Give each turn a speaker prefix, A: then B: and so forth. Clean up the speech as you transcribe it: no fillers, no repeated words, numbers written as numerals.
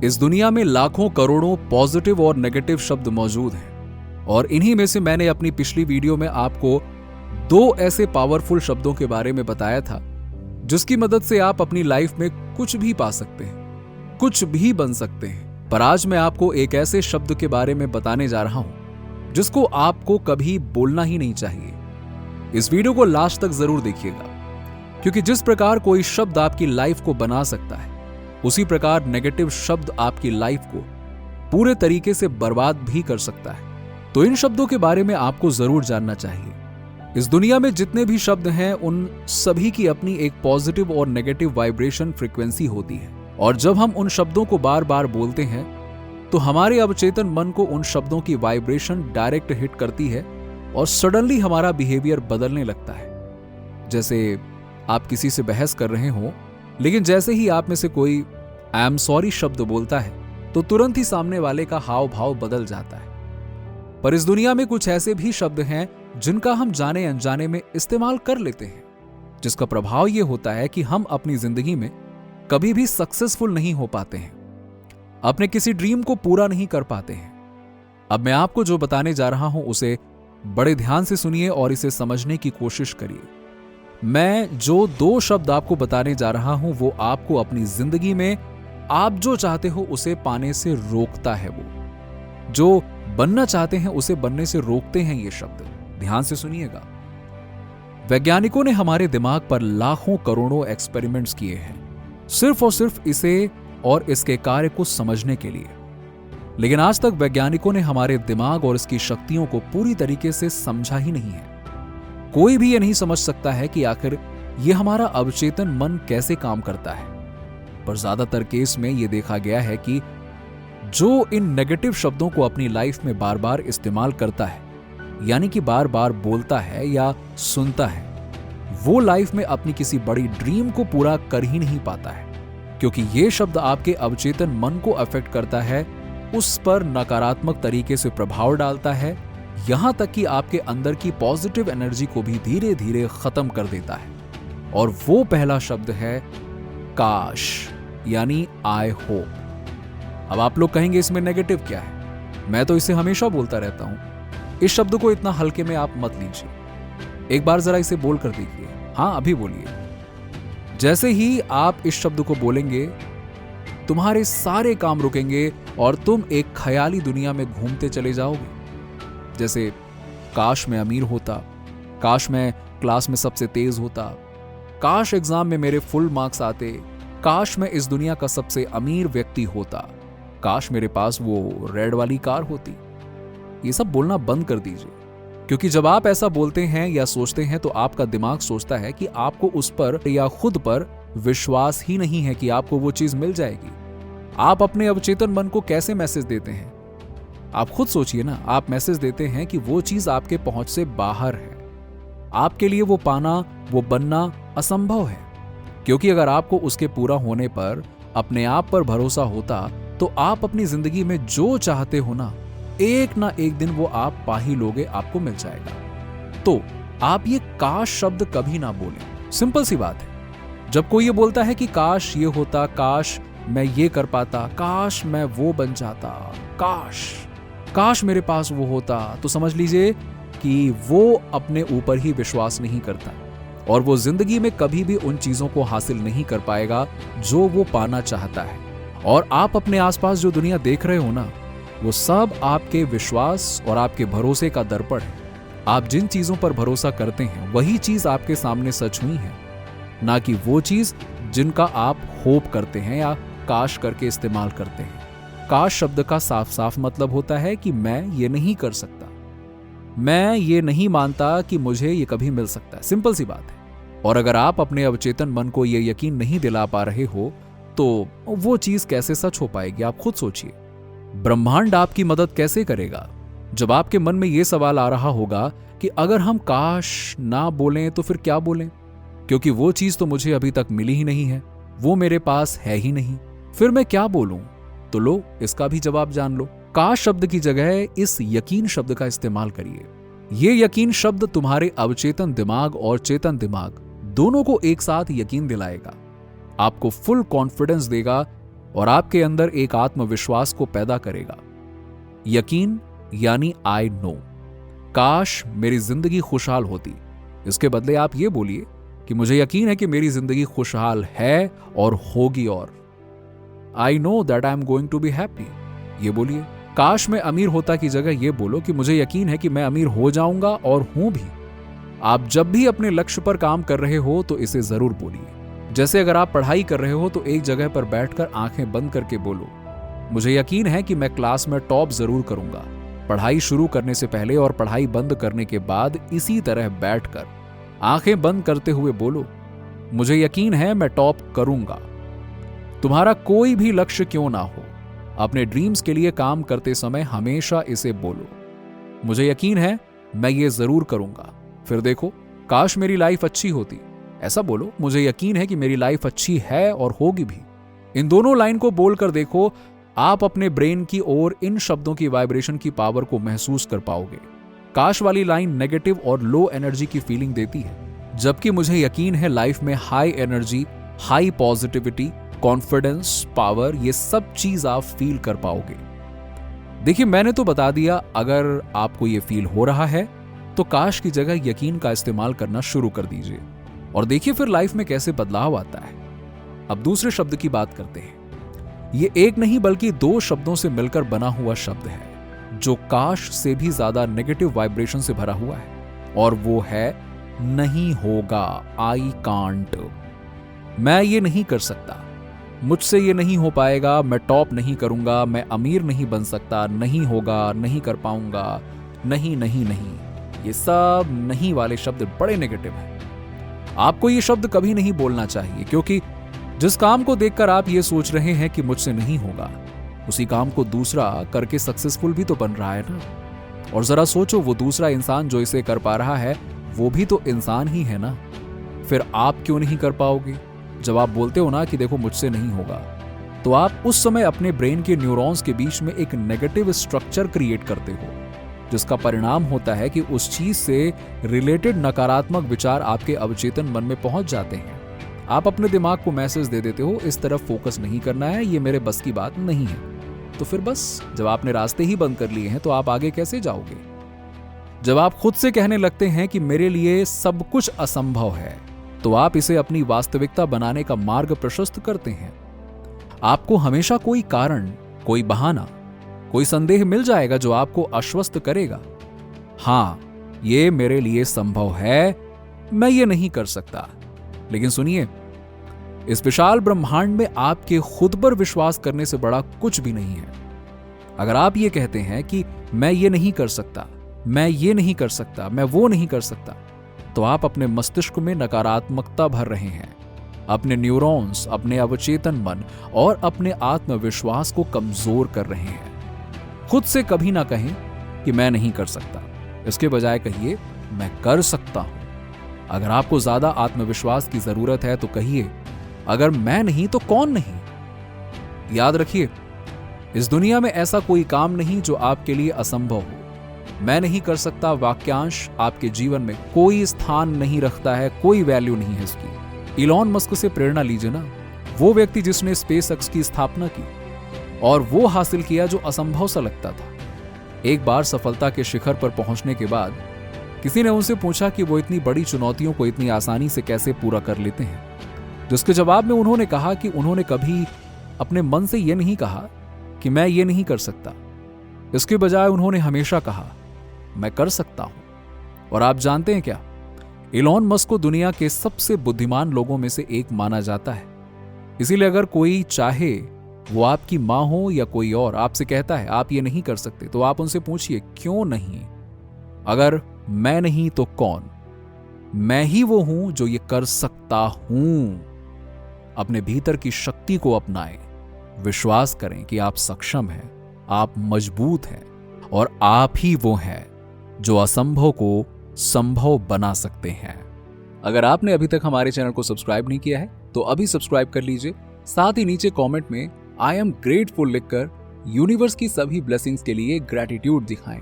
A: इस दुनिया में लाखों करोड़ों पॉजिटिव और नेगेटिव शब्द मौजूद हैं और इन्हीं में से मैंने अपनी पिछली वीडियो में आपको 2 ऐसे पावरफुल शब्दों के बारे में बताया था जिसकी मदद से आप अपनी लाइफ में कुछ भी पा सकते हैं, कुछ भी बन सकते हैं। पर आज मैं आपको एक ऐसे शब्द के बारे में बताने जा रहा हूं जिसको आपको कभी बोलना ही नहीं चाहिए। इस वीडियो को लास्ट तक जरूर देखिएगा, क्योंकि जिस प्रकार कोई शब्द आपकी लाइफ को बना सकता है, उसी प्रकार नेगेटिव शब्द आपकी लाइफ को पूरे तरीके से बर्बाद भी कर सकता है। तो इन शब्दों के बारे में आपको जरूर जानना चाहिए। इस दुनिया में जितने भी शब्द हैं, उन सभी की अपनी एक पॉजिटिव और नेगेटिव वाइब्रेशन फ्रीक्वेंसी होती है, और जब हम उन शब्दों को बार बार बोलते हैं तो हमारे अवचेतन मन को उन शब्दों की वाइब्रेशन डायरेक्ट हिट करती है और सडनली हमारा बिहेवियर बदलने लगता है। जैसे आप किसी से बहस कर रहे हो, लेकिन जैसे ही आप में से कोई आई एम सॉरी शब्द बोलता है तो तुरंत ही सामने वाले का हाव भाव बदल जाता है। पर इस दुनिया में कुछ ऐसे भी शब्द हैं जिनका हम जाने अनजाने में इस्तेमाल कर लेते हैं, जिसका प्रभाव यह होता है कि हम अपनी जिंदगी में कभी भी सक्सेसफुल नहीं हो पाते हैं, अपने किसी ड्रीम को पूरा नहीं कर पाते हैं। अब मैं आपको जो बताने जा रहा हूं उसे बड़े ध्यान से सुनिए और इसे समझने की कोशिश करिए। मैं जो 2 शब्द आपको बताने जा रहा हूं वो आपको अपनी जिंदगी में आप जो चाहते हो उसे पाने से रोकता है। वो जो बनना चाहते हैं उसे बनने से रोकते हैं ये शब्द। ध्यान से सुनिएगा। वैज्ञानिकों ने हमारे दिमाग पर लाखों करोड़ों एक्सपेरिमेंट्स किए हैं, सिर्फ और सिर्फ इसे और इसके कार्य को समझने के लिए। लेकिन आज तक वैज्ञानिकों ने हमारे दिमाग और इसकी शक्तियों को पूरी तरीके से समझा ही नहीं है। कोई भी ये नहीं समझ सकता है कि आखिर ये हमारा अवचेतन मन कैसे काम करता है। पर ज्यादातर केस में ये देखा गया है कि जो इन नेगेटिव शब्दों को अपनी लाइफ में बार बार इस्तेमाल करता है, यानी कि बार बार बोलता है या सुनता है, वो लाइफ में अपनी किसी बड़ी ड्रीम को पूरा कर ही नहीं पाता है, क्योंकि ये शब्द आपके अवचेतन मन को अफेक्ट करता है, उस पर नकारात्मक तरीके से प्रभाव डालता है, यहां तक कि आपके अंदर की पॉजिटिव एनर्जी को भी धीरे धीरे खत्म कर देता है। और वो पहला शब्द है काश, यानी आई होप। अब आप लोग कहेंगे इसमें नेगेटिव क्या है? मैं तो इसे हमेशा बोलता रहता हूं। इस शब्द को इतना हल्के में आप मत लीजिए। एक बार जरा इसे बोल कर देखिए। हां, अभी बोलिए। जैसे ही आप इस शब्द को बोलेंगे, तुम्हारे सारे काम रुकेंगे और तुम एक ख्याली दुनिया में घूमते चले जाओगे। जैसे काश मैं अमीर होता, काश मैं क्लास में सबसे तेज होता, काश एग्जाम में मेरे फुल मार्क्स आते, काश मैं इस दुनिया का सबसे अमीर व्यक्ति होता, काश मेरे पास वो रेड वाली कार होती। ये सब बोलना बंद कर दीजिए, क्योंकि जब आप ऐसा बोलते हैं या सोचते हैं तो आपका दिमाग सोचता है कि आपको उस पर या खुद पर विश्वास ही नहीं है कि आपको वो चीज मिल जाएगी। आप अपने अवचेतन मन को कैसे मैसेज देते हैं? आप खुद सोचिए ना। आप मैसेज देते हैं कि वो चीज आपके पहुंच से बाहर है, आपके लिए वो पाना, वो बनना असंभव है। क्योंकि अगर आपको उसके पूरा होने पर अपने आप पर भरोसा होता तो आप अपनी जिंदगी में जो चाहते हो ना एक दिन वो आप पा ही लोगे, आपको मिल जाएगा। तो आप ये काश शब्द कभी ना बोलें। सिंपल सी बात है। जब कोई ये बोलता है कि काश ये होता, काश मैं ये कर पाता, काश मैं वो बन जाता, काश मेरे पास वो होता, तो समझ लीजिए कि वो अपने ऊपर ही विश्वास नहीं करता और वो जिंदगी में कभी भी उन चीजों को हासिल नहीं कर पाएगा जो वो पाना चाहता है। और आप अपने आसपास जो दुनिया देख रहे हो ना, वो सब आपके विश्वास और आपके भरोसे का दर्पण है। आप जिन चीजों पर भरोसा करते हैं वही चीज आपके सामने सच हुई है, ना कि वो चीज जिनका आप होप करते हैं या काश करके इस्तेमाल करते हैं। काश शब्द का साफ साफ मतलब होता है कि मैं ये नहीं कर सकता, मैं ये नहीं मानता कि मुझे ये कभी मिल सकता है। सिंपल सी बात है। और अगर आप अपने अवचेतन मन को ये यकीन नहीं दिला पा रहे हो तो वो चीज कैसे सच हो पाएगी? आप खुद सोचिए। ब्रह्मांड आपकी मदद कैसे करेगा? जब आपके मन में ये सवाल आ रहा होगा कि अगर हम काश ना बोलें तो फिर क्या बोलें, क्योंकि वो चीज तो मुझे अभी तक मिली ही नहीं है, वो मेरे पास है ही नहीं, फिर मैं क्या बोलूं? तो लो, इसका भी जवाब जान लो। काश शब्द की जगह इस यकीन शब्द का इस्तेमाल करिए। ये यकीन शब्द तुम्हारे अवचेतन दिमाग और चेतन दिमाग दोनों को एक साथ यकीन दिलाएगा, आपको फुल कॉन्फिडेंस देगा और आपके अंदर एक आत्मविश्वास को पैदा करेगा। यकीन यानी आई नो, काश मेरी जिंदगी खुशहाल होती। इसके बदले आप ये बोलिए कि मुझे यकीन है कि मेरी जिंदगी खुशहाल है और होगी। और I know that I am going to be happy, ये बोलिए। काश मैं अमीर होता की जगह ये बोलो कि मुझे यकीन है कि मैं अमीर हो जाऊंगा और हूं भी। आप जब भी अपने लक्ष्य पर काम कर रहे हो तो इसे जरूर बोलिए। जैसे अगर आप पढ़ाई कर रहे हो तो एक जगह पर बैठकर आंखें बंद करके बोलो, मुझे यकीन है कि मैं क्लास में टॉप जरूर करूंगा। पढ़ाई शुरू करने से पहले और पढ़ाई बंद करने के बाद इसी तरह बैठकर आंखें बंद करते हुए बोलो, मुझे यकीन है मैं टॉप करूंगा। तुम्हारा कोई भी लक्ष्य क्यों ना हो, अपने ड्रीम्स के लिए काम करते समय हमेशा इसे बोलो, मुझे यकीन है मैं ये जरूर करूंगा। फिर देखो, काश मेरी लाइफ अच्छी होती, ऐसा बोलो, मुझे यकीन है कि मेरी लाइफ अच्छी है और होगी भी। इन दोनों लाइन को बोलकर देखो, आप अपने ब्रेन की ओर इन शब्दों की वाइब्रेशन की पावर को महसूस कर पाओगे। काश वाली लाइन नेगेटिव और लो एनर्जी की फीलिंग देती है, जबकि मुझे यकीन है लाइफ में high energy, high positivity, confidence, power, ये सब चीज आप फील कर पाओगे। देखिए, मैंने तो बता दिया, अगर आपको ये फील हो रहा है तो काश की जगह यकीन का इस्तेमाल करना शुरू कर दीजिए और देखिए फिर लाइफ में कैसे बदलाव आता है। अब दूसरे शब्द की बात करते हैं। ये एक नहीं बल्कि दो शब्दों से मिलकर बना हुआ शब्द है जो काश से भी ज्यादा नेगेटिव वाइब्रेशन से भरा हुआ है, और वो है नहीं होगा। आई कांट, मैं ये नहीं कर सकता, मुझसे ये नहीं हो पाएगा, मैं टॉप नहीं करूंगा, मैं अमीर नहीं बन सकता, नहीं होगा, नहीं कर पाऊंगा, नहीं नहीं नहीं। ये सब नहीं वाले शब्द बड़े नेगेटिव हैं। आपको ये शब्द कभी नहीं बोलना चाहिए, क्योंकि जिस काम को देखकर आप ये सोच रहे हैं कि मुझसे नहीं होगा, उसी काम को दूसरा करके सक्सेसफुल भी तो बन रहा है ना। और जरा सोचो, वो दूसरा इंसान जो इसे कर पा रहा है वो भी तो इंसान ही है ना। फिर आप क्यों नहीं कर पाओगे? जब आप बोलते हो ना कि देखो मुझसे नहीं होगा, तो आप उस समय अपने ब्रेन के न्यूरॉन्स के बीच में एक नेगेटिव स्ट्रक्चर क्रिएट करते हो, जिसका परिणाम होता है कि उस चीज से रिलेटेड नकारात्मक विचार आपके अवचेतन मन में पहुंच जाते हैं। आप अपने दिमाग को मैसेज दे देते हो, इस तरफ फोकस नहीं करना है, ये मेरे बस की बात नहीं है। तो फिर बस, जब आपने रास्ते ही बंद कर लिए हैं तो आप आगे कैसे जाओगे? जब आप खुद से कहने लगते हैं कि मेरे लिए सब कुछ असंभव है, तो आप इसे अपनी वास्तविकता बनाने का मार्ग प्रशस्त करते हैं। आपको हमेशा कोई कारण, कोई बहाना, कोई संदेह मिल जाएगा जो आपको आश्वस्त करेगा। हां, ये मेरे लिए संभव है, मैं ये नहीं कर सकता। लेकिन सुनिए, इस विशाल ब्रह्मांड में आपके खुद पर विश्वास करने से बड़ा कुछ भी नहीं है। अगर आप ये कहते हैं कि मैं ये नहीं कर सकता, मैं ये नहीं कर सकता, मैं वो नहीं कर सकता, तो आप अपने मस्तिष्क में नकारात्मकता भर रहे हैं। अपने न्यूरॉन्स, अपने अवचेतन मन और अपने आत्मविश्वास को कमजोर कर रहे हैं। खुद से कभी ना कहें कि मैं नहीं कर सकता, इसके बजाय कहिए मैं कर सकता हूं। अगर आपको ज्यादा आत्मविश्वास की जरूरत है तो कहिए, अगर मैं नहीं तो कौन नहीं। याद रखिए, इस दुनिया में ऐसा कोई काम नहीं जो आपके लिए असंभव हो। मैं नहीं कर सकता वाक्यांश आपके जीवन में कोई स्थान नहीं रखता है, कोई वैल्यू नहीं है इसकी। इलॉन मस्क से प्रेरणा लीजिए ना, वो व्यक्ति जिसने स्पेसएक्स की स्थापना की और वो हासिल किया जो असंभव सा लगता था। एक बार सफलता के शिखर पर पहुंचने के बाद किसी ने उनसे पूछा कि वो इतनी बड़ी चुनौतियों को इतनी आसानी से कैसे पूरा कर लेते हैं, जिसके जवाब में उन्होंने कहा कि उन्होंने कभी अपने मन से यह नहीं कहा कि मैं ये नहीं कर सकता। इसके बजाय उन्होंने हमेशा कहा, मैं कर सकता हूं। और आप जानते हैं क्या, इलॉन मस्क को दुनिया के सबसे बुद्धिमान लोगों में से एक माना जाता है। इसीलिए अगर कोई चाहे, वो आपकी मां हो या कोई और, आपसे कहता है आप ये नहीं कर सकते, तो आप उनसे पूछिए क्यों नहीं। अगर मैं नहीं तो कौन? मैं ही वो हूं जो ये कर सकता हूं। अपने भीतर की शक्ति को अपनाएं, विश्वास करें कि आप सक्षम हैं, आप मजबूत हैं और आप ही वो हैं जो असंभव को संभव बना सकते हैं। अगर आपने अभी तक हमारे चैनल को सब्सक्राइब नहीं किया है तो अभी सब्सक्राइब कर लीजिए। साथ ही नीचे कमेंट में आई एम ग्रेटफुल लिखकर यूनिवर्स की सभी ब्लेसिंग्स के लिए ग्रैटिट्यूड दिखाएं।